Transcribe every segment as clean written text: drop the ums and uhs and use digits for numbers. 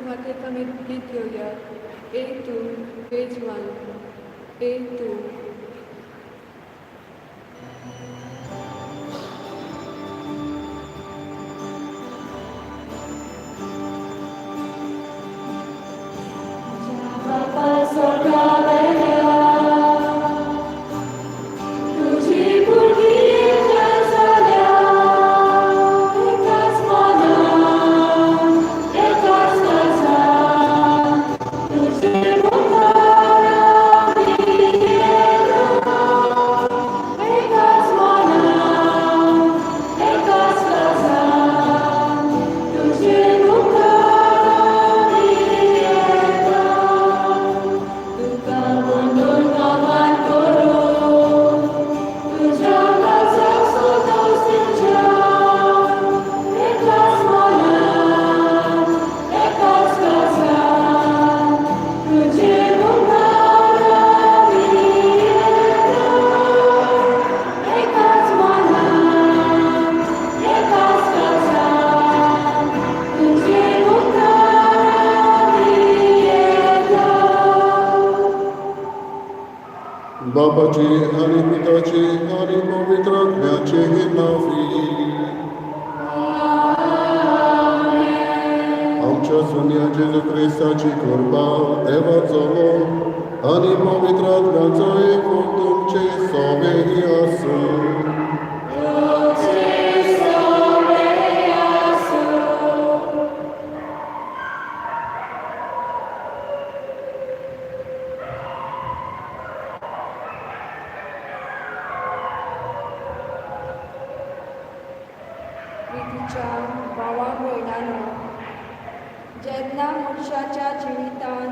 खातीर आमी गीत घेवया. ए तू मेजवान, ए तू. बापाची आणि पिताची आणि पवित्र आत्म्याचे नावी. आमच्या सोन्या जेजू ख्रिस्ताची कृपा, देवाचो मोग आणि पवित्र आत्म्याचो एक तुमचे सोबेही आसूं. प्रितीच्या भावा भयणांनो, जेन्ना मनशाच्या जिवितांत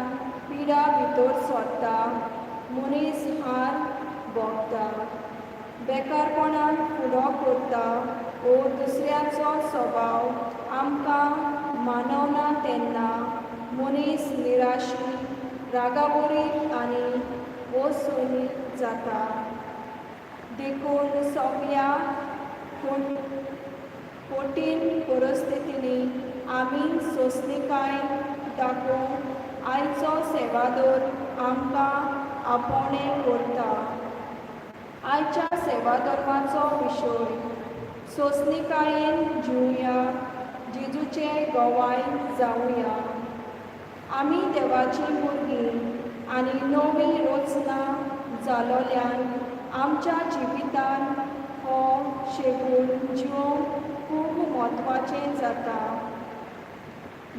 पिडा भितर सोदता, मनीस हार भोगता, बेकारपणान फुडो करता वो दुसऱ्याचो स्वभाव आमकां मानवना तेन्ना मनीस निराशी, रागावरी आनी ओसुनीत जाता. देखून सगळ्या कठीण परिस्थितींनी आमी सोंसणीकाय दाखोवंक आयचो सेवादोर आमकां आपोवणें करता. आयच्या सेवाधर्माचो विशय सोंसणीकायेन जिवया, जेजूचे गोवाय जावया. आमी देवाची भुरगीं आनी नवी रचना जालोल्यान आमच्या जिवितान हो शेगून जिवंक खूब म्हत्वाचें जाता.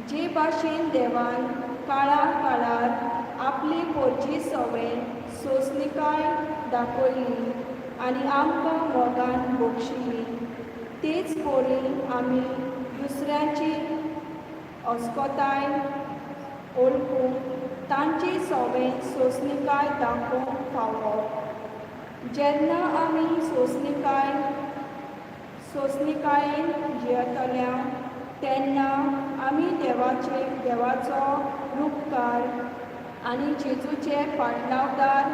जे भाशेन देवान काळा काळार आपली पोरची सवय सोंसणीकाय दाखयली आनी आमकां मोगान बक्षिली, तेच परी आमी दुसऱ्यांची अस्कोताय ओळखूंक तांची सवय सोंसणीकाय दाखोवंक फावो. जेन्ना आमी सोंसणीकायेन जियेतल्या तेन्ना आमी देवाचो रूपकार आनी जेजूचे फाटलावदार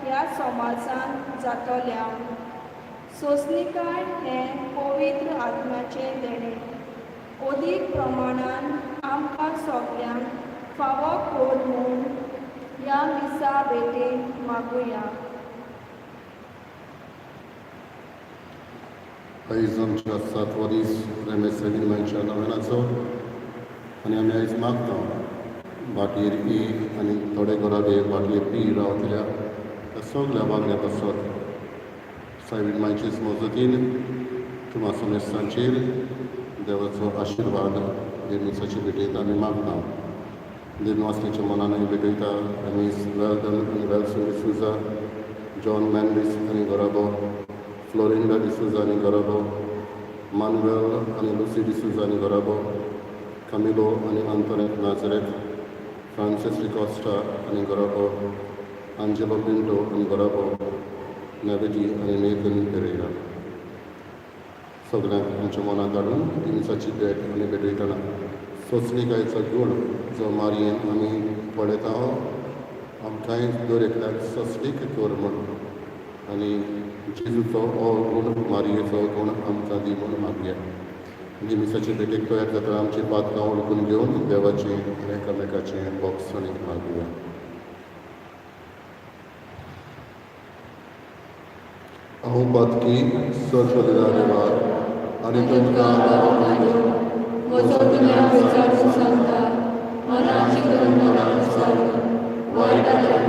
ह्या समाजांत जातल्या. सोंसणीकाय हें पवित्र आत्म्याचें देणें. अदीक प्रमाणान आमकां सगळ्यांक फावो कर म्हूण ह्या मिसा भेटेन मागुया. आयज आमच्या 7वो दीस रेमेसेगीमाच्या नव्यानाचो आनी आमी आयज मागता बाटयेर पी आनी थोडे घराबे बाटयेर पी रावतल्या त्या सगळ्या वागण्या पासत सायबीण मायचे मजतीन तुमाचो मेस्तांचेर देवाचो आशिर्वाद देवमिसाची भेटयता आमी मागता. देववासनेच्या मनान भेटयता रमेश वेलडन आनी वेलसन डिसूजा, जॉन मॅन्डिस आनी घराबो, फ्लोरिंडा डिसूजा आनी घराबो, मानुएल आनी लुसी डिसूजा आनी घराबो, कामिलो आनी आंतोनेट नाझरेथ, फ्रांसिस रिकॉस्टा आनी घराबो, आंजेलो पिंटो आनी घराबो, नेवेटी आनी नेथन पेरेरा. सगळ्यांक आमच्या मनांत काडून दिवसाची भेट आमी भेटयतना सोंसणीकायेचो गूण जो मारयेन आमी पळयता आमकांय दर एकल्याक सोंसणीक कर म्हूण आनी जेजूचो हो गूण मारयेचो गूण आमकां दी म्हूण मागया. निमिसाचे भेटेक तयार जाता आमची पातकां ओळखून घेवन देवाचें आनी एकामेकाचें बोगसणीक मागुया. हांव पातकी सर्वदा देवाक आनी तुमकां म्हजो दुनिया विचारून सांगता मनाची करुणा विचारून वायटांतल्यान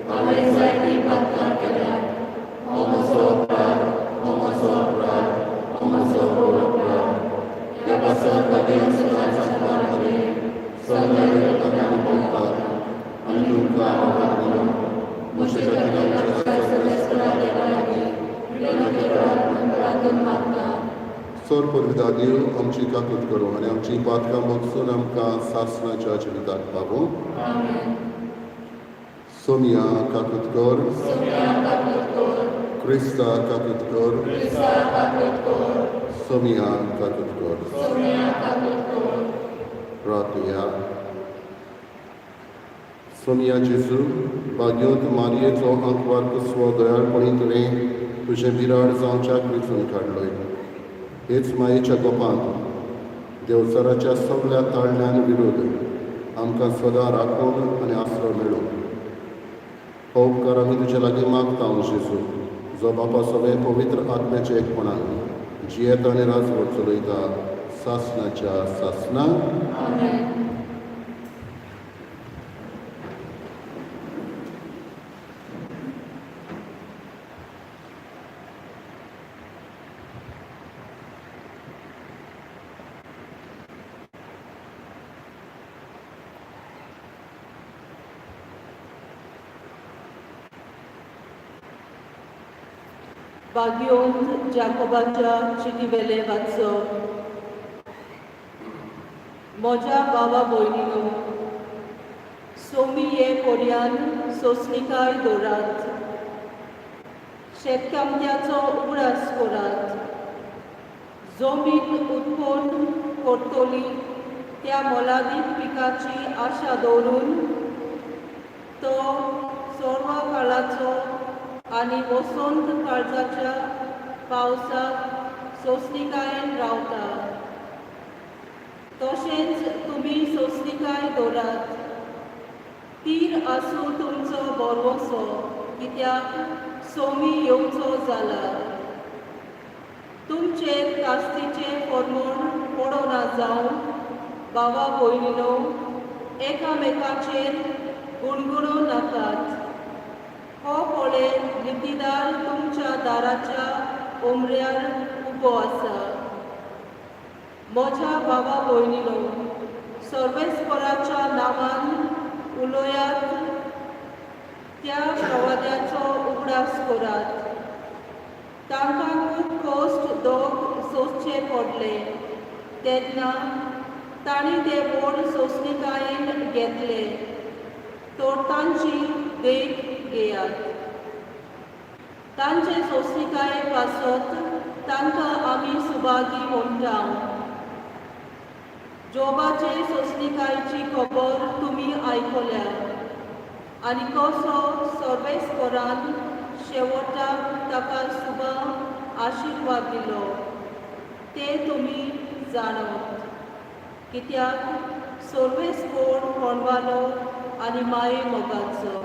हांवें जायतीं पातकां केल्यात. हो म्हजो अपराध, हो म्हजो अपराध, हो म्हजो घोर अपराध. ह्या पासत बागेन सुनाच्या मागणें सगळे लोकांक भोगतात आनी तुमकां आवाज दिलो. म्हजे खातीर सर्वेस्परा देवा लागीं विनवणी प्रार्थना मागता. सर पवित्र देव आमची काकूट करूं आनी आमची पातकां बगसून आमकां सासणाच्या जिविताक पावूं. सोमिया काकूट कर, क्रिस्ता काकूट कर, सोमिया काकूट कर. प्रार्थया. सोमिया जेजू भाग्योत मारयेचो आंकवार कसवो दयाळपणी तुवें तुजें बिराड जावच्याक वेंचून काडलोय. हेच मायेच्या गोपांत देवसराच्या सगळ्या ताळण्यांक विरोध आमकां सदां राखून आनी आसरो मेळूं. हो उपकार आमी तुजे लागीं मागता हांव जेजू, जो बापा सगळें पवित्र आत्म्याचे एकपणान जियेता आनी राजवट चलयता सासणाच्या सासणाक. भाग्योंत जाकोबाच्या चिटीवेले वाचो. म्हज्या भावा भयणीनो, सोमी हे कोड्यान सोंसणीकाय दवरात. शेतकामत्याचो उगडास करात. जमीन उत्पन्न करतली त्या मोलादीक पिकाची आशा दवरून तो सर्व काळाचो आनी वसंत काळजाच्या पावसाक सोंसणीकायेन रावता. तशेंच तुमी सोंसणीकाय दवरात. तीर आसूं तुमचो बोरवोसो, कित्याक सोमी येवचो जाला. तुमचेर कास्तीचें फर्मोण पडोना जावन भावा भयणीनो एकामेकाचेर गुणगुणो नाकात. हो पळे लिपीदार तुमच्या दाराच्या उमऱ्यार उबो आसा. म्हज्या भावा भयणीनो, सर्वेस्पराच्या नांवान उलोवयात. त्या प्रवाद्याचो उगडास करात. तांकां खूब कश्ट दोग सोंसचे पडले तेन्ना तांणी ते व्हड सोंसणीकायेन घेतले. तोरतांची देख घेयात. तांचे सोंसणीकाये पासत तांकां आमी सुभागी म्हणटा. जोबाचे सोंसणीकायेची खबर तुमी आयकल्या आनी कसो सर्वेस्परान शेवटाक ताका सुभा आशिर्वाद दिलो ते तुमी जाणत. कित्याक सर्वेस्पर कोणवालो आनी माये मोगाचो.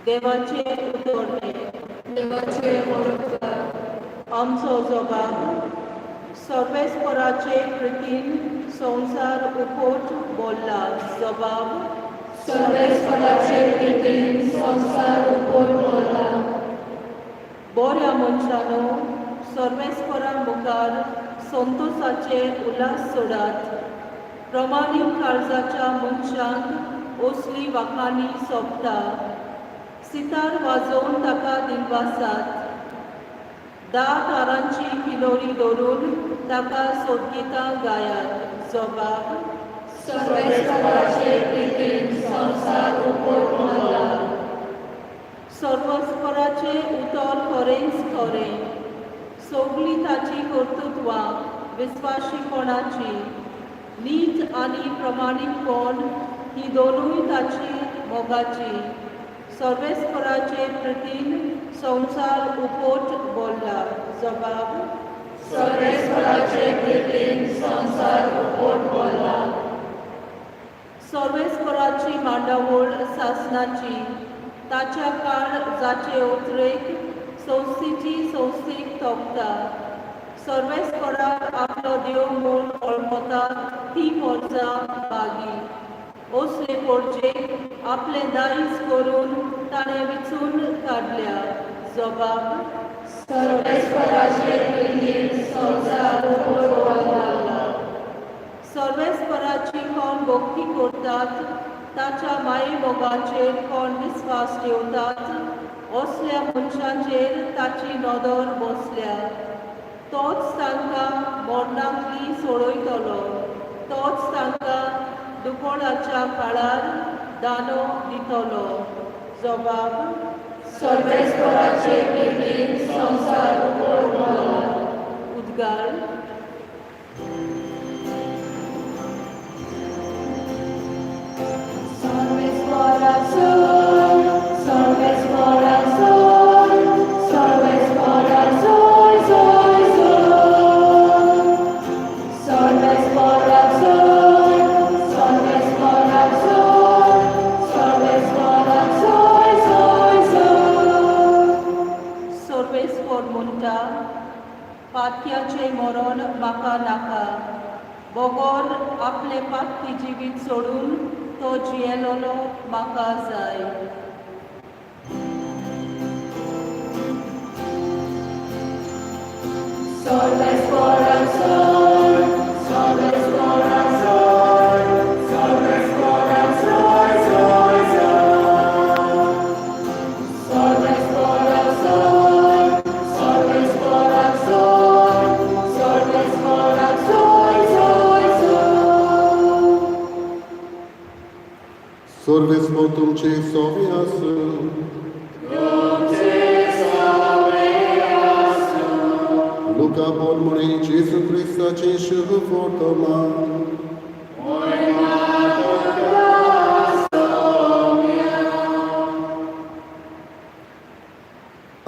देवाचे उतरणे. देवाचे ओळखता. आमचो जबाब. सर्वेस्पराचे प्रितीन संवसार उपोट बोल्ला. जबाब. सर्वेस्पराचे प्रितीन संवसार उपोट बोल्ला. बऱ्या मनशानो, सर्वेस्परा मुखार संतोषाचे उल्हास सोडात. प्रमाणीक काळजाच्या मनशांक असली वाखाणी सोबता. सितार वाजोवन ताका दिलवासात. 10 तारांची किलोरी दवरून ताका सोदगितां गायात. जबाब. सर्वेस्पराचे प्रितीन संवसार उपोट बोल्ला. सर्वेस्पराचे उतर खरेंच खरें. सगळीं ताची कर्तुत्वां विस्वाशीपणाची. नीत आनी प्रमाणीकपण ही दोनूय ताची मोगाची. सर्वेस्पराचे प्रतीन संसार उपोट बोलला. जबाब सर्वेस्पराचे प्रितीन संसार उपोट बोलला. सर्वेस्पराची मांडावळ सासनाची ताच्या काळ जाचे उतरेक संस्थीक तोपता. सर्वेस्पराक आपलो देव म्हूण वळखता ती मोर्चा बागी. असले पोरचेक आपले दायज करून ताणें विचून काडल्या. जबाब सर्वेस्पराचे प्रितीन संसार उपोट बोलला. सर्वेस्पराची कोण भक्ती करतात ताच्या माये मोगाचेर कोण विस्वास ठेवतात असल्या मनशांचेर ताची नदर बसल्या. तोच तांकां मरणांतली सोडयतलो. तोच तांकां दुखोणाच्या काळार दानो दितलो. जबाब सर्वेस्पराचे प्रितीन संसार उपोट बोलला. उद्गार सर्वेस्पर म्हणटा पातयाचें मरण म्हाका नाका. बोगोर आपले पातकी जिवीत सोडून तो जियेलोलो म्हाका जाय. Sorvespo तुमचे सोवे आसूं. लुका बोल म्हणे जेजू क्रिस्ताचे शुभ वर्तमान.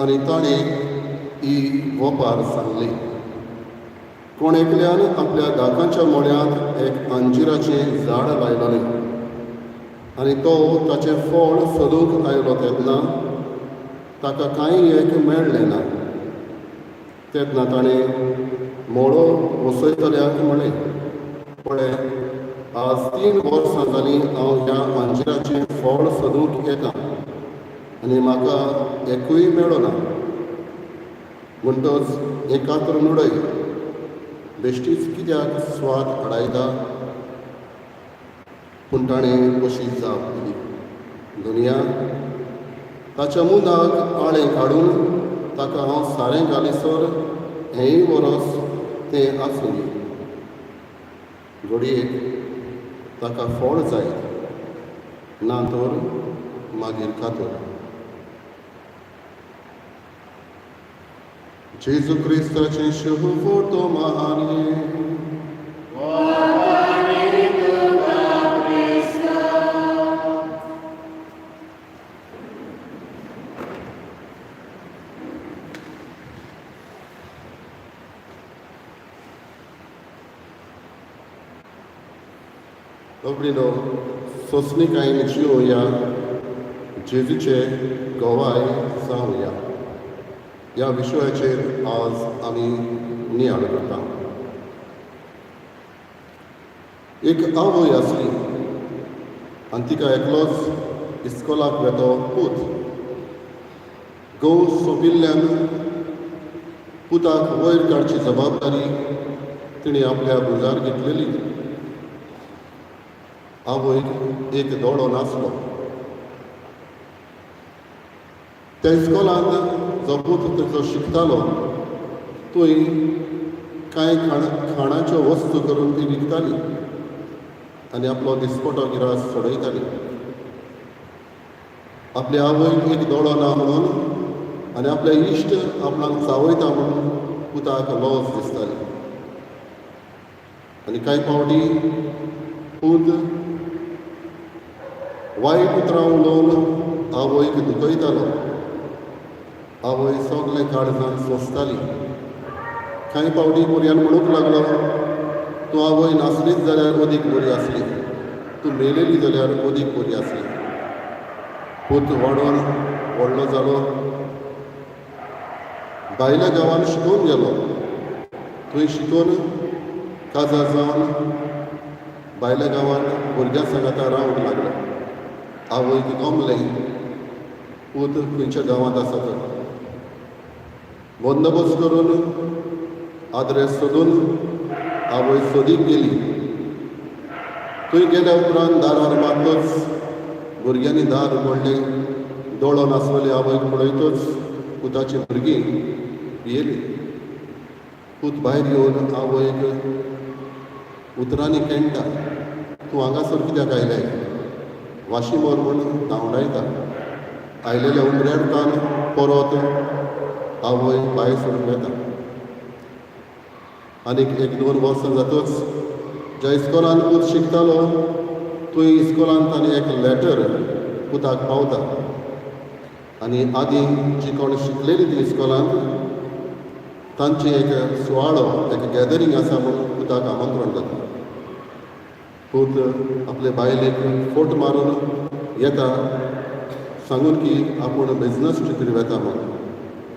आनी ताणें ही वोपार सांगली. कोण एकल्यान आपल्या दाकांच्या मोळ्यांत एक अंजिराचें झाड लायलोलें आनी तो ताचें फळ सोदूंक आयलो तेन्ना ताका कांय एक मेळ्ळें ना. तेन्ना ताणें मोळो वसयतल्याक म्हणलें, पळय, आज 3 वर्सां जालीं हांव ह्या अंजिराचें फळ सोदूंक येतां आनी म्हाका एकूय मेळ्ळो ना. म्हणटच हें कातर नुडय, बेश्टीच कित्याक स्वाद हाडायता. पूण ताणें कशी जाप दिली. दुनिया ताच्या मुनाक आळें काडून ताका हांव सारें घालीसर हेंय वरस तें आसूं दी. घडयेक ताका फळ जाय ना तर मागीर कातर. जेजू क्रिस्ताचें शुभ वर्तमान. Dobrino, sosnikain जिवया, जेजूचे गोवाय जावया. ह्या विशयाचेर आज आमी नियाळ करता. एक आवय आसली आनी तिका एकलोच इस्कोलाक वेतो पूत. घोव सोंपिल्ल्यान पुताक वयर काडची जबाबदारी तिणें आपल्या भुजार घेतलेली. आवयक एक दोळो नासलो. त्या इस्कोलांत जो पूत तेचो शिकतालो थंय कांय खाणाच्यो वस्तू करून ती विकताली आनी आपलो दिसपटो गिरास सोडयताली. आपल्या आवयक एक दोळो ना म्हणून आनी आपले इश्ट आपणाक चावयता म्हणून पुताक लॉस दिसताली. आनी कांय फावटी पूत वायट उतरां उलोवन आवयक दुखयतालो. आवय सगलें काळजान सोंसताली. कांय फावटी पर्यान म्हणूंक लागलो, तूं आवय नासलीच जाल्यार अदीक बरी आसली, तूं मेलेली जाल्यार अदीक बरी आसली. पूत वाडोवन व्हडलो जालो, भायल्या गांवांत शिकून गेलो. थंय शिकून काजार जावन भायल्या गांवांत भुरग्यां सांगाता रावंक लागलो. आवयक गमलें पूत खंयच्या गांवांत आसा तो. बंदोबस्त करून आद्रेस सोदून आवय सोदीक गेली. थंय गेल्या उपरांत दारार मारतच भुरग्यांनी दार उगडलें. दोळो नासलेली आवयक पळयतच पुताची भुरगीं भियेलीं. पूत भायर येवन आवयक उतरांनी केणटा, तूं हांगासर कित्याक आयलें? वाशी मोर म्हूण धांवडायता. आयलेल्या उमऱ्यारतान परत आवय भायर सोडून येता. आनीक 1-2 वर्सां जातच ज्या इस्कॉलांत पूत शिकतालो थंय इस्कॉलांत ताणें एक लॅटर पुताक पावता. आनी आदीं जी कोण शिकलेलीं ती इस्कॉलांत तांची एक सुवाळो, एक गॅदरींग आसा म्हूण पुताक आमंत्रण जाता. पूत आपले बायलेक फोट मारून येता, सांगून की आपूण बिझनस ट्रिपीर वेता म्हूण.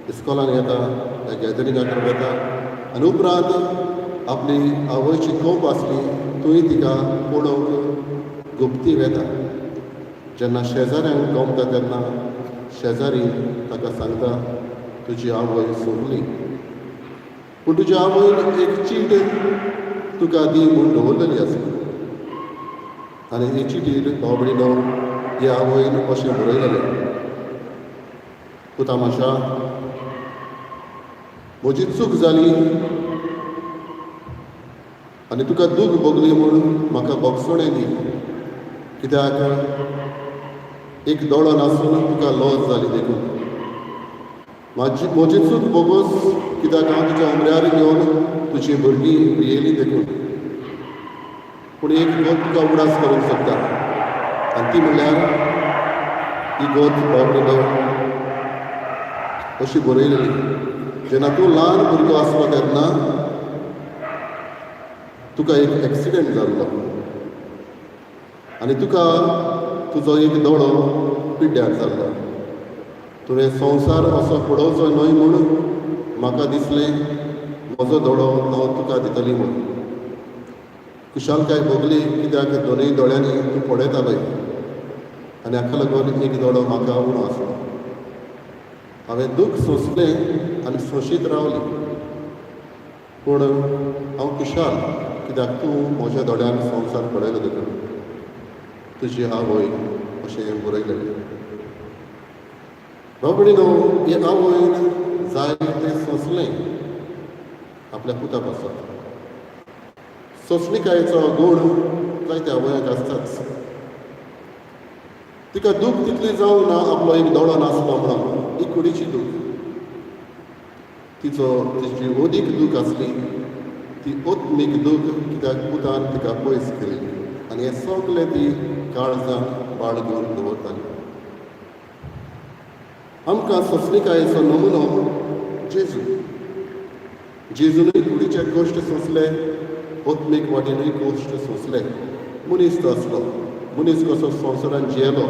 इस्कॉलान येता, त्या गॅदरिंगाक वेता आनी उपरांत आपली आवयची खोप आसली थंय तिका पळोवंक गुप्ती वेता. जेन्ना शेजाऱ्यांक गमता तेन्ना शेजारी ताका सांगता, तुजी आवय सोडली. पूण तुज्या आवयन एक चीट तुका दी म्हूण दवरलेली आसा. आनी हे चिटीर बाबडीनो हे आवयन अशें बरयलेलें, तूं तामाशा म्हजी चूक जाली आनी तुका दूख भोगली म्हूण म्हाका बोगसोणें दी. कित्याक एक दोळो नासून तुका लॉस जाली देखून. म्हजी चूक बोगूस, कित्याक हांव तुज्या उमऱ्यार घेवन तुजी भुरगीं भियेलीं देखून. पूण एक गोत तुका उडास करूंक सोदता आनी ती म्हणल्यार ही गोत बाबडीनो अशी बरयलेली, जेन्ना तूं ल्हान भुरगो आसलो तेन्ना तुका एक एक्सिडेंट जाल्लो आनी तुका तुजो एक दोळो पिड्ड्यार जाल्लो. तुवें संवसार असो पळोवचो न्हय म्हूण म्हाका दिसलें म्हजो दोळो हांव तुका दितली म्हूण. कुशालकाय भोगली, कित्याक दोनूय दोळ्यांनी तूं पळयतालोय आनी हाका लागून एक दोळो म्हाका उणो आसलो. हांवें दूख सोंसलें आनी सोंशीत रावलें. पूण हांव कुशाल, कित्याक तूं म्हज्या दोळ्यान संवसार पळयलो देखून. तुजी आवय अशें बरयलेलें. बाबडीनो हे आवयन जायतें सोंसलें आपल्या पुता पासून. सोंसणिकायेचो गूण जायत्या आवयाक आसताच. तिका दूख तितली जावंक ना आपलो एक दोळो नासलो म्हणून. ही कुडीची दूख. तिची ओदीक दूख आसली ती ओत्मीक दूख, कित्याक पुतान तिका पयस केली आनी हें सगलें ती काळजान बाळगून दवरताली. आमकां सोंसणिकायेचो नमुनो जेजू. जेजूनय कुडीचे कश्ट सोंसले, ओत्मीक वाटेनूय कश्ट सोंसले. मनीस तो आसलो, मनीस कसो संवसारान जियेलो,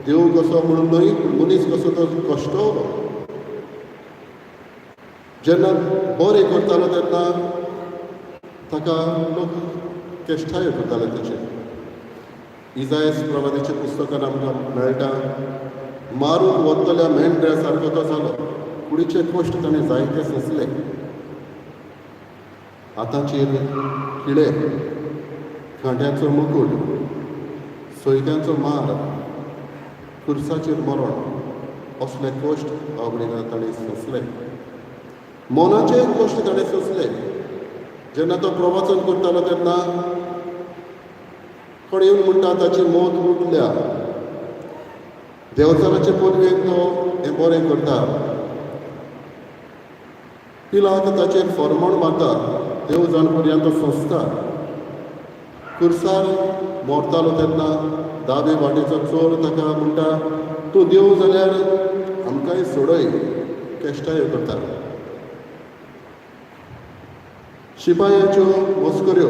देव कसो म्हणून न्हय, मनीस कसो तो कश्टवलो. जेन्ना बरें करतालो तेन्ना ताका लोक केश्टाय करताले तेचे. इजायस प्रवादीच्या पुस्तकान आमकां मेळटा, मारून वतल्या मेंढऱ्या सारको तो जालो. कुडीचे कश्ट ताणें जायते सोंसले. हाताचेर किडे, खांट्याचो मुकूट, सोयत्यांचो मार, खुर्साचेर मरण असले कश्ट बाबडीन ताणें सोंसले. मोनाचे कश्ट ताणें सोंसले. जेन्ना तो प्रवचन करतालो तेन्ना कोण येवन म्हणटा ताची मोत उठल्या. देवचाराचे पदवेन तो हें बरें करता. पिलात ताचेर फर्मण मारता, देव जाण पर्यंत तो सोंसता. खुर्सार मोरतालो तेन्ना दावे वाटेचो चोर ताका म्हणटा तूं देव जाल्यार आमकांय सोडय केश्टायो करता. शिपायांच्यो मस्कऱ्यो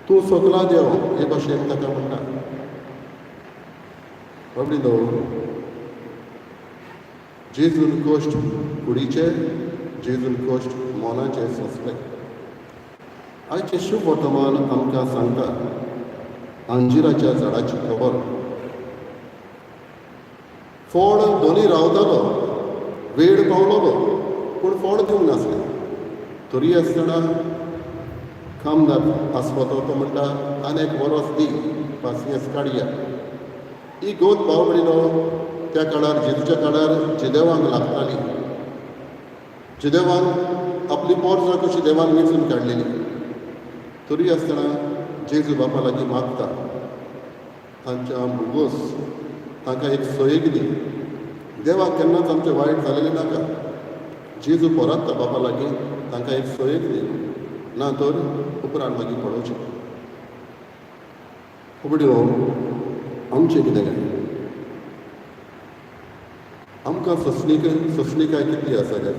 तूं सोकला देव हे भाशेन ताका म्हणटा. बाबडी न्हू, जेजून कश्ट कुडीचे, जेजून कश्ट मोनाचे सोंसले. आयचे शुभ वर्तमान आमकां सांगता अंजिराच्या झाडाची खबर. फोड दोनी रावतालो, वेळ पावलोलो पूण फोड दिवंक नासले. तरी आसतना खामदार आसवतो तो म्हणटा आनी एक वरोस दी, पासियेंस काडया. ही गोत बावबडीनो त्या काळार जेजूच्या काळार जिदेवांक लागताली. जिदेवान आपली पोरसां कशी देवान वेंचून काडलेली. तरी आसतना जेजू बापा लागीं मागता तांच्या भुगोस तांकां एक सोयेक दी. देवाक केन्नाच आमचें वायट जालेलें नाका. जेजू पोरांता बापा लागीं तांकां एक सोयेक दी, ना तर उपरांत मागीर पळोवचें. खबड्यो आमचें कितें काय आमकां सोंसणीकाय कितली आसा काय.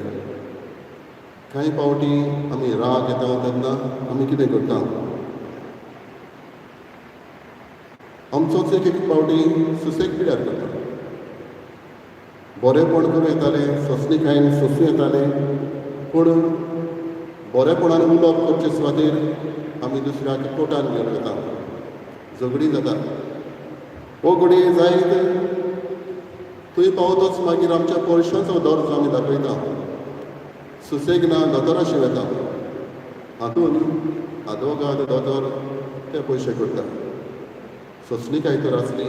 कांय पावटी आमी राग येता तेन्ना आमी कितें करता, आमचोच एक पावटी सुसेग पिड्यार करता. बरेपण करूं येताले, सोंसणीकायेन सोंसूं येताले, पूण बरेपणान उलोवप करचे सुवातेर आमी दुसऱ्याक कोर्टान घेवन वता, झगडी जाता. हो घडये जायत थंय पावतच मागीर आमच्या पयशांचो दर्जो आमी दाखयता. सुसेग ना दोतोरा शिंवता. हातून आदवोगाद दोतोर ते पयशे करता. सोंसणीकाय तर आसली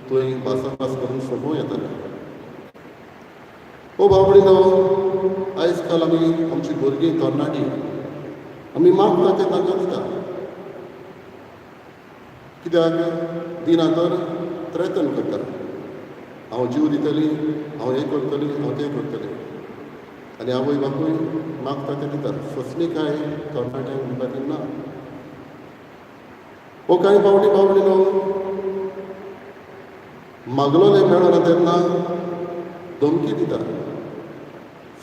थंय भासाभास करून सोंपोवं येतालें. ओ बावडीनो, आयज काल आमी आमची भुरगीं तरणाटी आमी मागता तें तांकां दिता. कित्याक दिना तर त्रेतन करता. हांव जीव दितली, हांव हें करतली, हांव तें करतलें. आनी आवय बापूय मागता तें दिता. सोंसणीकाय तरणाट्यांक दिवपाची ना. ओ कांय पावटी बावडीनो मागलोलें मेळना तेन्ना धमकी दिता.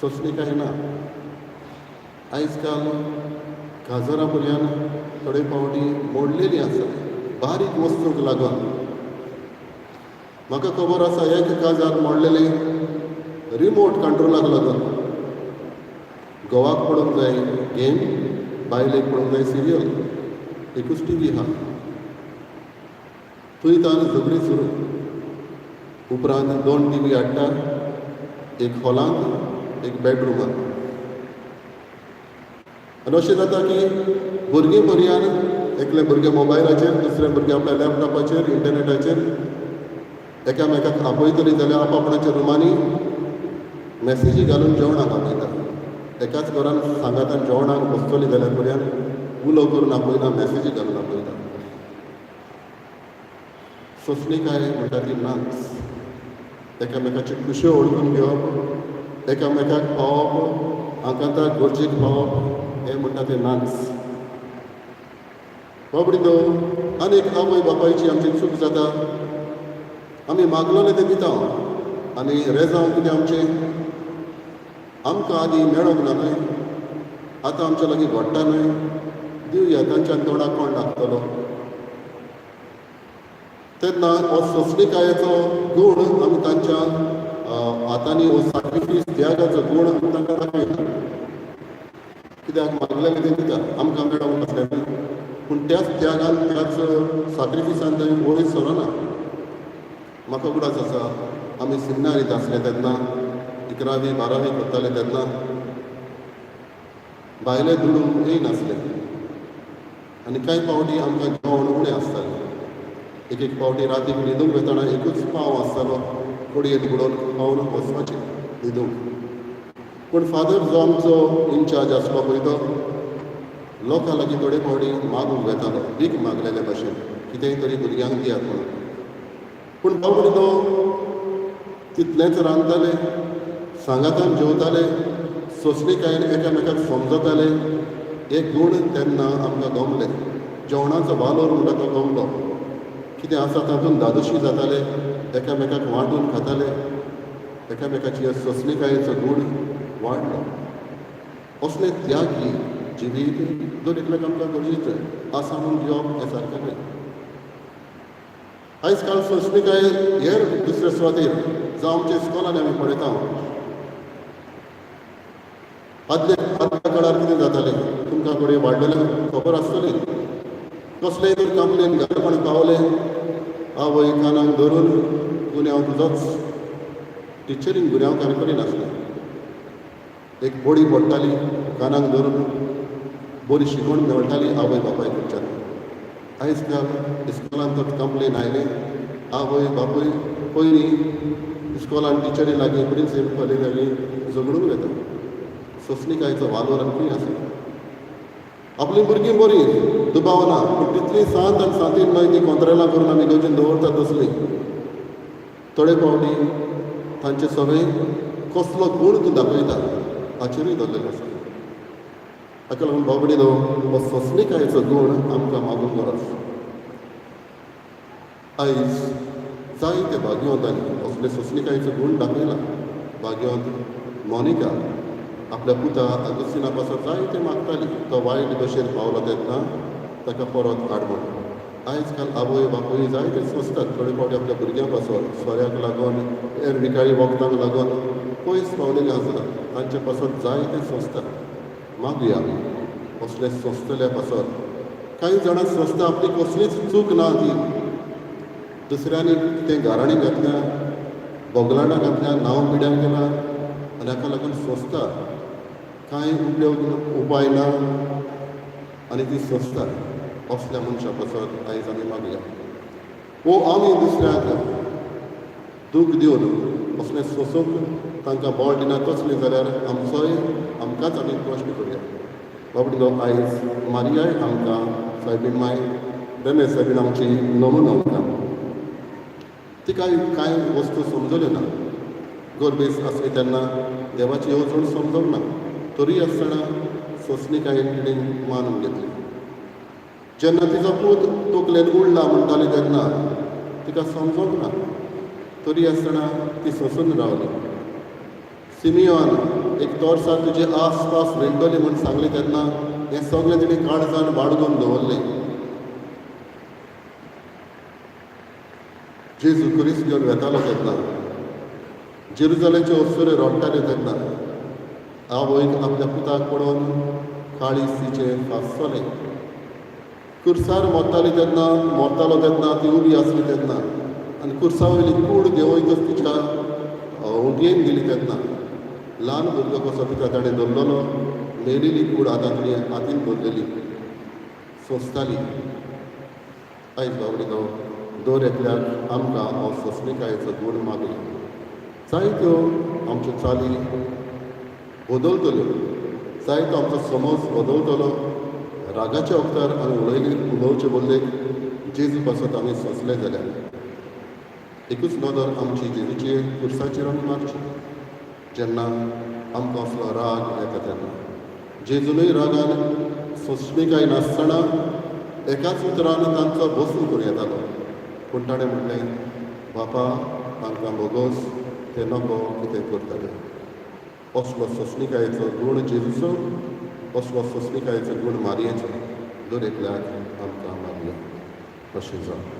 सोंसणीकाय ना. आयज काल काजारां पर्यान थोडे पावटी मोडलेलीं आसा बारीक वस्तूंक लागून. म्हाका खबर आसा एक काजार मोडलेलें रिमोट कंट्रोलाक लागून. घोवाक पळोवंक जाय गेम, बायलेक पळोवंक जाय सिरियल, एकूच टीव्ही आहा. थंय तान झगडी सुरू. उपरांत 2 टीव्ही हाडटा, एक हॉलांत, एक बेडरुमांत. आनी अशें जाता की भुरगीं पर्यान एकले भुरगे मोबायलाचेर, दुसरे भुरगे आपल्या लॅपटॉपाचेर, इंटरनेटाचेर एकामेकाक आपयतली जाल्यार आपआपणाच्या रुमांनी मॅसेजी घालून जेवणाक आपयता. एकाच घरान सांगातान जेवणाक बसतली जाल्यार पर्यान उलो करून आपयना, मॅसेजी घालून आपयता. सोंसणीकाय म्हणटा ती नाच. एकामेकाची कुश्यो ओळखून घेवप, एकामेकाक पावप, आंकांताक गरजेक पावप, हें म्हणटा तें नाच. बाबडीनो, आनीक आवय बापायची आमची चूक जाता. आमी मागलोलें तें दिता आनी रेजांव कितें आमचें आमकां आदीं मेळोंक ना न्हय, आतां आमच्या लागीं घडटा न्हय, दिवया तांच्या तोंडाक कोण लागतलो. तेन्ना हो सोंसणीकायेचो गूण आमी तांच्या हातांनी हो सॅक्रिफीस त्यागाचो गूण आमी तांकां दाखयता. कित्याक मागलेलें तें दिता, आमकां मेळोंक नासलें न्हय, पूण त्याच त्यागान त्याच सॅक्रिफिसान थंय वयर सरना. म्हाका उगडास आसा, आमी सिग्नारीत आसले तेन्ना 11वी 12वी करताले तेन्ना भायले दुडूंक येयनासले आनी कांय पावटी आमकां जेवण उणें आसतालें. एक पावटी रातीक न्हिदूंक वयताना एकूच पाव आसतालो, कोडयेंत बुडोवन पावन वचपाचें न्हिदूंक. पूण फादर जो आमचो इन्चार्ज आसलो पळय तो लोकां लागीं थोडे पावटी मागूंक वेतालो, भीक मागलेले भाशेन, कितेंय तरी भुरग्यांक दियात म्हणून. पूण बाबडी तो तितलेंच रांदताले, सांगातान जेवताले, सोंसणीकायेन एकामेकाक समजताले. हे गूण तेन्ना आमकां गमले. जेवणाचो वालोर म्हणटा तो गवलो. कितें आसा तातूंत दादोशी जाताले, एकामेकाक वांटून खाताले, एकामेकाची सोंसणीकायेचो गूण वाडलो. असलें त्यागी जिवीत दर एकल्याक आमकां गरजेचें आसा म्हूण घेवप हें सारकें न्हय. आयज काल सोंसणीकाय हेर दुसऱ्या सुवातेर जावं आमच्या इस्कॉलांनी आमी पळयता. आदल्या काळार कितें जातालें तुमकां कडेन वाडलेल्यांक खबर आसतली. कसलेय तर कंप्लेन घरापण पावलें, आवय कानाक धरून गुन्यांव तुजोच. टिचरीन गुन्यांव कांय करिनासलें. एक बडी पडटाली कानाक धरून, बरी शिकवण मेळटाली आवय बापाय कडच्यान. आयज काल इस्कॉलांत कंप्लेन आयले, आवय बापूय पयलीं इस्कॉलान टिचरी लागीं प्रिंसिपली लागीं झगडून वता. सोंसणीकायेचो वालोर आनी आसा. आपलीं भुरगीं बरीं दुबावना, पूण तितली सांत आनी सांतीन मागीर ती कोंत्रेलां करून आमी घेवन दवरतात तसलीं. थोडे फावटी तांचे सगळे कसलो गूण तूं दाखयता हाचेरूय दवरलेलें आसा. हाका लागून भाव भयणीनो, हो सोंसणीकायेचो गूण आमकां मागूंक गरज. आयज जायते भाग्यवंतांनी असले सोंसणीकायेचो गूण दाखयला. भाग्यवंत मोनिका आपल्या पुता अगस्तिना पासून जायते मागताली. तो वायट दशेर पावलो तेन्ना ताका परत हाड म्हूण. आयज काल आवय बापूय जायते सोंसतात. थोडे फावटी आपल्या भुरग्यां पासून सोऱ्याक लागून, हेर विकारी वखदांक लागून पयस पावलेले आसता. तांचे पासून जायते सोंसतात. मागुया आमी असले सोंसतल्या पासून. कांय जाणां सोंसता आपली कसलीच चूक ना ती. दुसऱ्यांनी तें गाराणी घातल्या, बोगलांडां घातल्या, नांव पिड्यार केलां आनी हाका लागून सोंसता. कांय उपाय ना आनी ती सोंसतात. असल्या मनशा पासून आयज आमी मागुया. वो आमी दुसऱ्याक दूख दिवन असलें सोंसूंक तांकां बळ दिना तसलें जाल्यार आमकांच आमी कश्ट करुया. बाबडीलो आयज मारियाय आमकां सायबीण माय रेमे सायबीण आमची नमून आमकां. तिका कांय वस्तू समजल्यो ना. गरबेस आसली तेन्ना देवाची येवजण समजूंक ना. तरी आसतना सोंसणीकायेन तिणें मानून घेतली. जेन्ना तिचो पूत तकलेन उडला म्हणटाली तेन्ना तिका समजोंक ना. तरी आसतना ती सोंसून रावली. सिमियोन एक तोर्सा तुजे आसपास विणटली म्हूण सांगली तेन्ना हें सगळें तिणें काळजान बाळगून दवरलें. जेजू क्रिस्त घेवन वेतालो तेन्ना, जेरुजालेमचे ओसुरे रोडटाले तेन्ना आवयक आपल्या पुताक पळोवन काळीसीचें हांसतलें. कुर्सार मरतालो तेन्ना ती उबी आसली तेन्ना आनी कुर्सा वयली कूड देंवयतच तिच्या उंटयेन गेली तेन्ना ल्हान भुरगो कसो तिका ताणें धरलेलो. मेलिल्ली कूड आतां तिणें हातीन धरलेली. सोंसताली. आयज बाबडीनो, दर एकल्याक आमकां हो सोंसणीकायेचो गूण मागुया. जायत्यो आमच्यो चाली बदलतल्यो. जायतो आमचो समज बदलतलो. रागाचे वक्तार आमी उलोवचे बदलेक जेजू पासत आमी सोंसले जाल्यार एकूच नदर आमची जेजूचे कुर्साचेर आमी मारची. जेन्ना आमकां असलो राग येता तेन्ना जेजूनय रागान सोंसणीकाय नासतना एकाच उतरान तांचो बसून करूं येतालो. पूण ताणें म्हणलें, बापा तांकां बोगोस, ते नकळो कितें करतले. असलो सोंसणीकायेचो गूण जेजूचो, असलो सोंसणीकायेचो गूण मारयेचो दर एकल्याक आमकां मागुया. अशें जावं.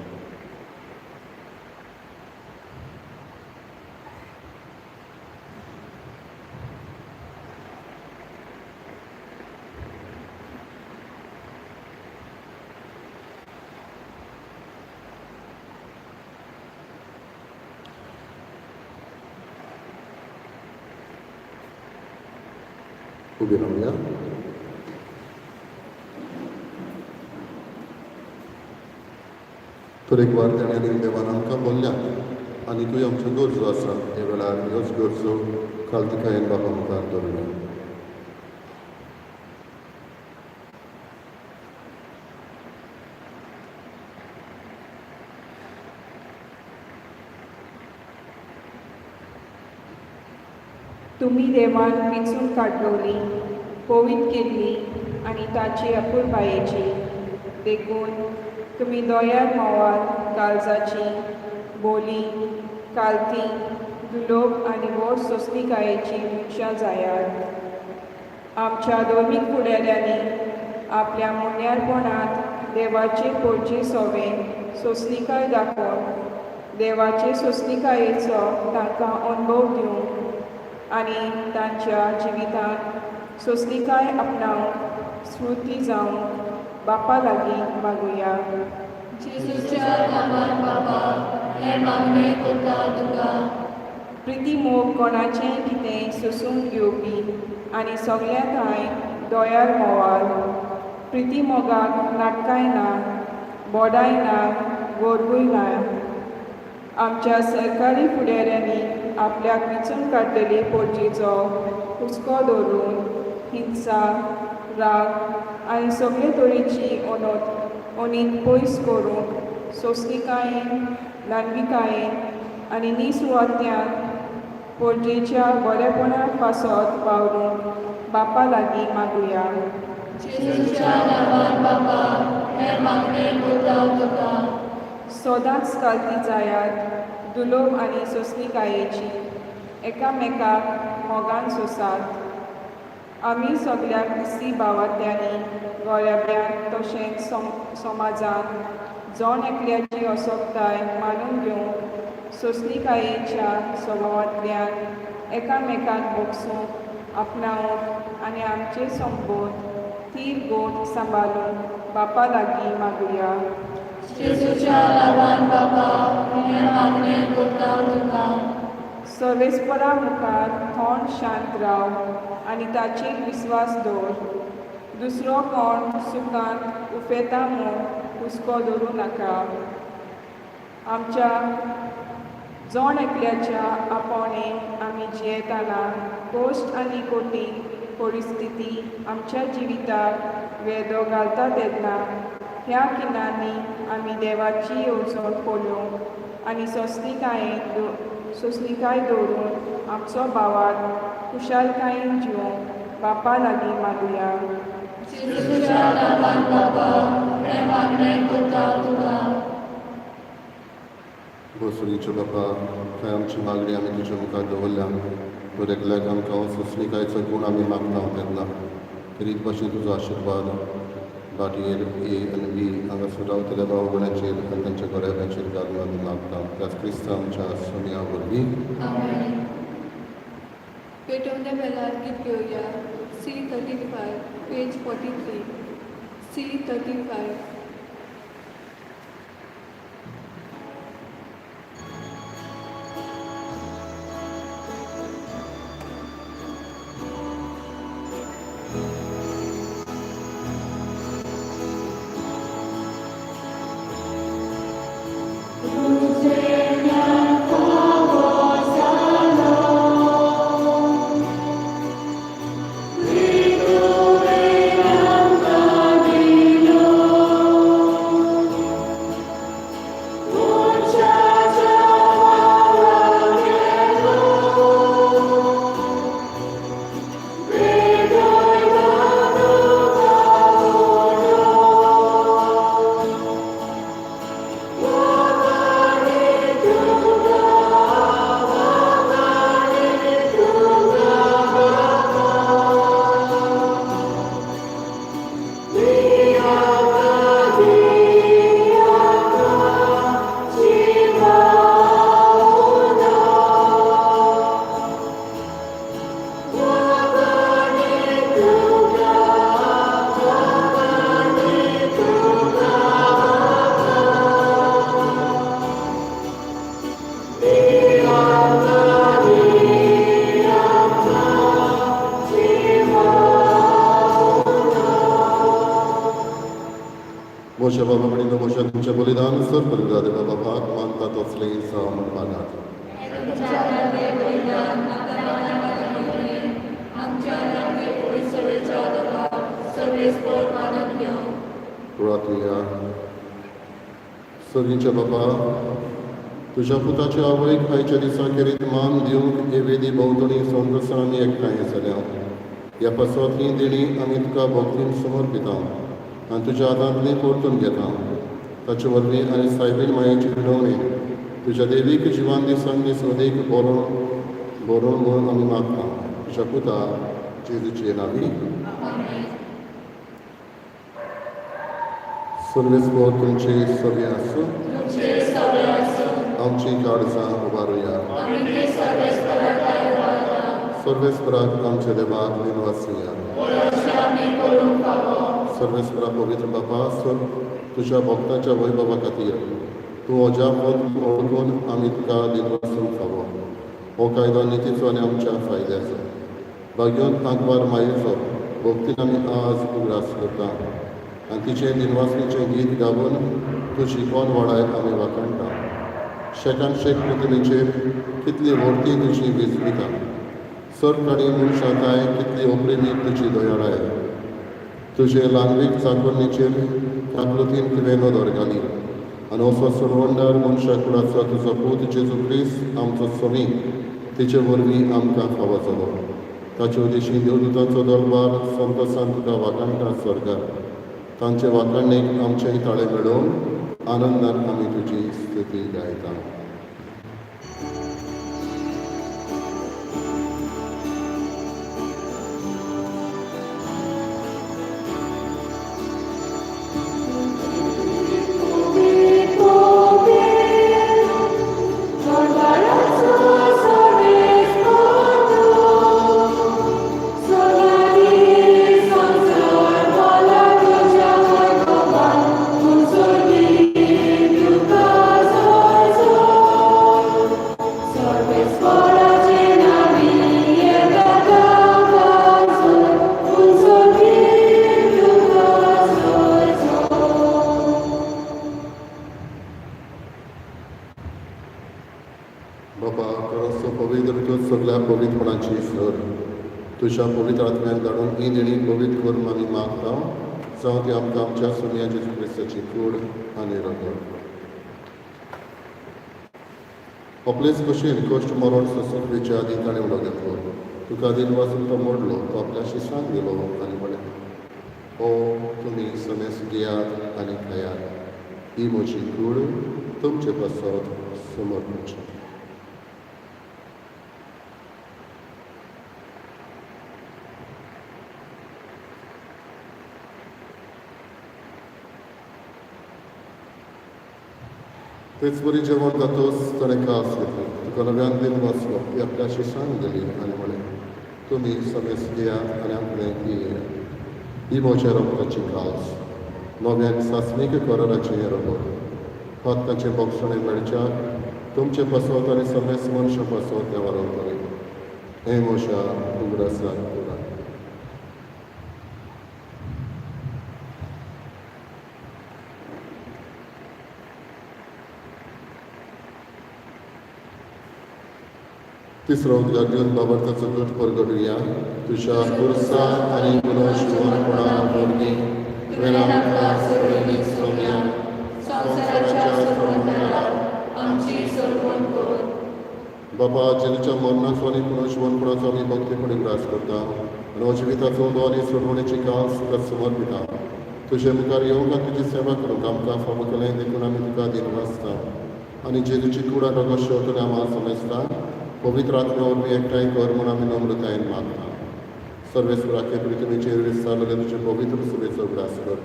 उबी रावया. तर एक वार ताणें देवान आमकां बोल्ल्यात आनीकूय आमच्यो गरजो आसा. हे वेळार ह्योच गरजो खालतिकायेन बाबा मुखार दवरुया. तुम्ही देवान वेंचून काडलोली, पवित केल्ली आनी ताची अपुरबायेची देखून तुमी दोयार मोवार काळजाची बोली कालती दुलोभ आनी व्हड सोंसणीकायेची मनशां जायात। आमच्या धर्मीक फुडाऱ्यांनी आपल्या मुन्यारपणांत देवाचे पोरचे सोवे सोंसणीकाय दाखोवन देवाचे सोंसणीकायेचो तांकां अनुभव दिवंक आनी तांच्या जिवितांत सोंसणीकाय आपणावंक स्फूर्ती जावंक बापा लागीं मागुया। जेजूच्या नांवान बाबा हे मागणे करता तुका। प्रिती मोग कोणाचें कितें सोंसून घेवपी आनी सगळ्यांकाय दोयार मोवाल प्रिती मोगाक नाटकाय ना बोडाय ना गोरगूय ना। आमच्या सरकारी फुडाऱ्यांनी आपल्याक विचून काडलेले पोरजेचो हुस्को दवरून हिंसा राग आनी सगळे तरेची अनीत पयस करूंक सोंसणीकायेन ल्हानविकायेन आनी निसुवार्थ्यान पोरजेच्या बरेपणाक पासत वावरूंक बापा लागीं मागुया। जेजूच्या नांवान बाबा हे मागणे करता तुका। सदांच कालती जायात दुलोभ आनी सोंसणीकायेची एकामेकाक मोगान सोंसात। आमी सगळ्या क्रिस्ती भावार्थ्यांनी गोऱ्याब्यांत तशेंच समाजांत जण एकल्याची असोकताय मानून घेवंक सोंसणीकायेच्या स्वभावांतल्यान एकामेकाक भोगसूंक आपणावंक आनी आमचे संबोध तीर गोट सांबाळूंक बापा लागीं मागुया। जेजूच्या नांवान बाबा हे मागणे करता तुका। सर्वेस्परा मुखार थोंड शांत राव आनी ताचेर विस्वास दवर। दुसरो कोण सुखांत उफेता म्हूण हुस्को दवरूं नाका। आमच्या जण एकल्याच्या आपोणे आमी जियेतना गोश्ट आनी कोटीन परिस्थिती आमच्या जिविताक वेदो घालता तेन्ना ह्या खिणांनी आमी देवाची येवजण पळोवंक आनी सोंसणीकाय दवरून आमचो भावार्थ खुशालकायेन जिवंक बापा लागीं मागुया। जेजूच्या नांवान बाबा हे मागणे करता तुका। बसुरीचे बापा थंय आमची मागणी आमी तुज्या मुखार दवरल्या तर एकल्याक आमकां सोंसणीकायेचो गूण आमी मागता तेन्ना तरीत भाशेन तुजो आशिर्वाद बाटयेर ए आनी बी हांगासर रावतल्या भाव भयणांचेर आनी तांच्या गोऱ्याब्यांचेर घालून आमी मागता त्याच क्रिस्त आमच्या सोम्या वरवीं। पेटवल्या बेलार गीत घेवया C35 पेज 43 C35। मोशा बाबा कडेन मोशा तुमच्या बलिदान सर परिदादे बाबा भाग मानता तसले साम मानात। प्रार्थना सगळींच्या बाबा तुझ्या पुताच्या आवयक आयच्या दिसा खेरीत मान दिवंक हे वेदी भोंवतणी संघसा आमी एकठांय जाल्या ह्या पासवांतली देणी आमी तुका भोगतीन समर्पिता आनी तुज्या हातांतली परतून घेता ताचे वरवीं आनी सायबीण मायेची विणवणी तुज्या देवीक जिवान दिसान दीस अदीक बरोवन म्हणून आमी मागता तुज्या पुता जेजूचे नांवी सर्वेस्पर तुमची सगळे आसूं आमची काळजां उबारुया सर्वेस्पराक आमचे देवाक दिनवासिया सर्वेस्परा पवित्र बापा सर तुज्या भक्तांच्या वैभवा खातीर तूं अजा पद ओळखून आमी तुका दिनवासूंक फावो हो कायदो नितीचो आनी आमच्या फायद्याचो भाग्योन आंकवार मायेचो भक्तीन आमी आज उगडास करता आनी तिचें दिनवासणीचें गीत गावून तूं शिकोवन वाडाय आमी वाखणटा शेकान शेक पृथ्वीचेर कितली व्हरती तुजी विजविता सर काडी मनशाताय कितली ओप्रेमीत तुजी दयाळाय तुजे ल्हानवीक चाकोरणीचेर काकृतीन तुवें नदर घाली आनी असो सरवंडार मनशा कुळाचो तुजो पूत जेजू क्रिस्त आमचो स्वामी तिचे वरवीं आमकां फावो जालो ताचे उदेशी देवदूतांचो दरबार संतोसान तुका वाखाणटा स्वर्गार तांचे वाखाणणेक आमचेय ताळे मेळोवन आनंदान आमी तुजी स्तुती गायता तुझ्या पवित्र आत्म्याक धाडून ही देणी पवित्र करून आमी मागता जावं ती आमकां आमच्या सुमया जेजू क्रिस्ताची कूड आनी रगत आपलेच भशेन कश्ट मरण सोसून वेच्या आदी ताणें उडो घेतलो तुका दिन वाचून तो मोडलो तो आपल्या शिश्यांक दिलो आनी म्हळें हो तुमी समेस घेयात आनी खायात ही म्हजी कूड तुमचे पासत समर्पणची तेच बरी जेवण जातोच ताणें कास घेतलो तुका नव्यान दिन वाचलो ती आपल्या शिश्यांक दिली आनी म्हळें तुमी समेस घेयात आनी आपलें पियेयात ही म्हज्या रगताची कास नव्यान सासणीक कराराचें रगत हाताचें भक्षणें मेळच्याक तुमचे पासत आनी समेस मनशां पासत त्या वारवतले हें म्हज्या उगडासाक पुराय तिसरो उद्गार दिवन बाबर्ताचो दूत परगटुया तुज्या पुरसा आनी पुनर्जीवनपणा वरवीं तुवें आमकां सगळ्यांनी सोम्या संवसाराच्या सरवंताक आमची सरवण कर बाबा जेजूच्या मरणाचो आनी पुनर्जीवनपणाचो आमी भक्तीपणी ग्रास करता आनी जिविताचो उदो आनी सरवणेची कास तुका समर्पिता तुजे मुखार येवंक आनी तुजी सेवा करूंक आमकां फावो केलें देखून आमी तुका दिन वाचता आनी जेजूची कूड आनी रगत शेवटून आमी समजता पवित्र आत्म्या वरवीं एकठांय कर म्हूण आमी नम्रतायेन मागता सर्वेस्पराचे पृथ्वीचेर विस्तारलेले तुजे पवित्र सुबेचो उगडास कर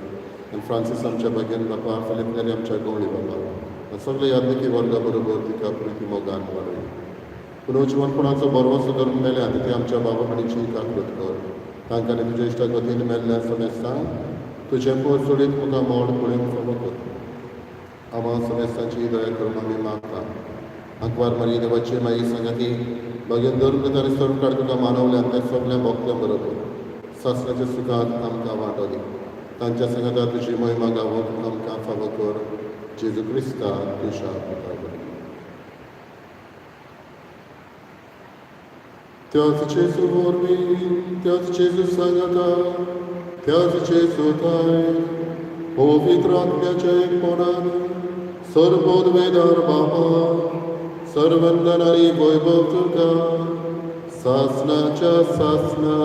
आनी फ्रांसीस आमच्या भगिनी बापा फिलिप नेरी आमच्या गवळी बापा आनी सगळे यादनिकी वर्गा बरोबर तिका प्रिती मोगान वाडय पुनर्जीवनपणाचो बरवसो धरून मेल्या आनी ते आमच्या बाबा बणीची काकूत कर तांकां आनी तुज्या इश्टा गतीन मेल्ल्या समेस्तांक तुजें पोर सोडीत मुखार मोड पळोवन फावो कर आमा समेस्तांची दया करून आमी मागता आंकवार मारी देवाची माई सांगाती भगेन धरून ताणें सर्व काड तुका मानवल्यान त्या सगळ्या भक्त्यां बरोबर सासणाच्या सुखांत आमकां वांटो दी तांच्या सांगाता तुजी महिमा गावून आमकां फावो कर जेजू क्रिस्ता तुज्या पुता त्याच जेजू वरवीं त्याच जेजू सांगाता त्याच जेजू थाय पवित्र आत्म्याच्या एकपणान सर्वोद्वेदार बाबा सर्वंदनारी वैभव तुका सासणाच्या सासना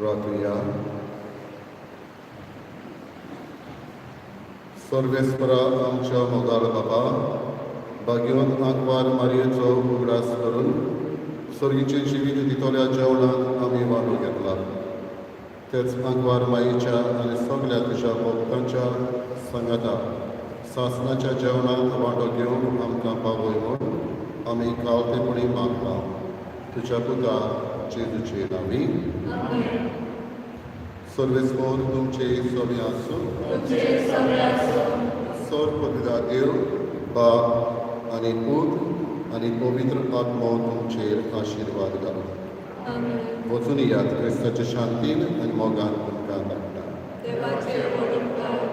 प्रार्थुया. सर्वेस्परा आमच्या मोगाळ बाबा, भाग्यवंत आंकवार मारयेचो उगडास करून सर्गीचे जिवीत दितोल्या जेवणात आमी वांटो घेतला. तेच आंकवार मायेच्या आनी सगळ्या तुज्या भक्तांच्या संगता सासणाच्या जेवणात वांटो घेवंक आमकां पावय म्हूण आमी कावतेपणी मागता. तुज्या पुता जेजूचे नांवी. सर्वेस्पोर तुमचे सोबी आसूं. सर्वपिता देव, बाप आनी पूत आनी पवित्र आत्मो तुमचेर आशिर्वाद घालूं. आमेन. वचून यात क्रिस्ताच्या शांतीन आनी मोगान तुमकां धाडटा. देवाचे वडणकार.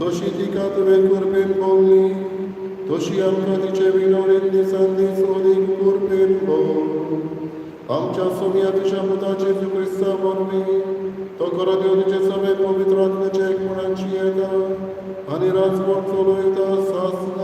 जशी तिका तुवें कुरपेन भोवली तशी आमकां तिचे विणवणेन दिसान दीस ओदीक कुरपेन भोव. आमच्या सोम्या तुझ्या पुताचे जेजू क्रिस्ता वरवीं तो खरो देव तुजे सगळे पवित्र आत्म्याचे एकपणाची येता आनी राजवट चलयता सासना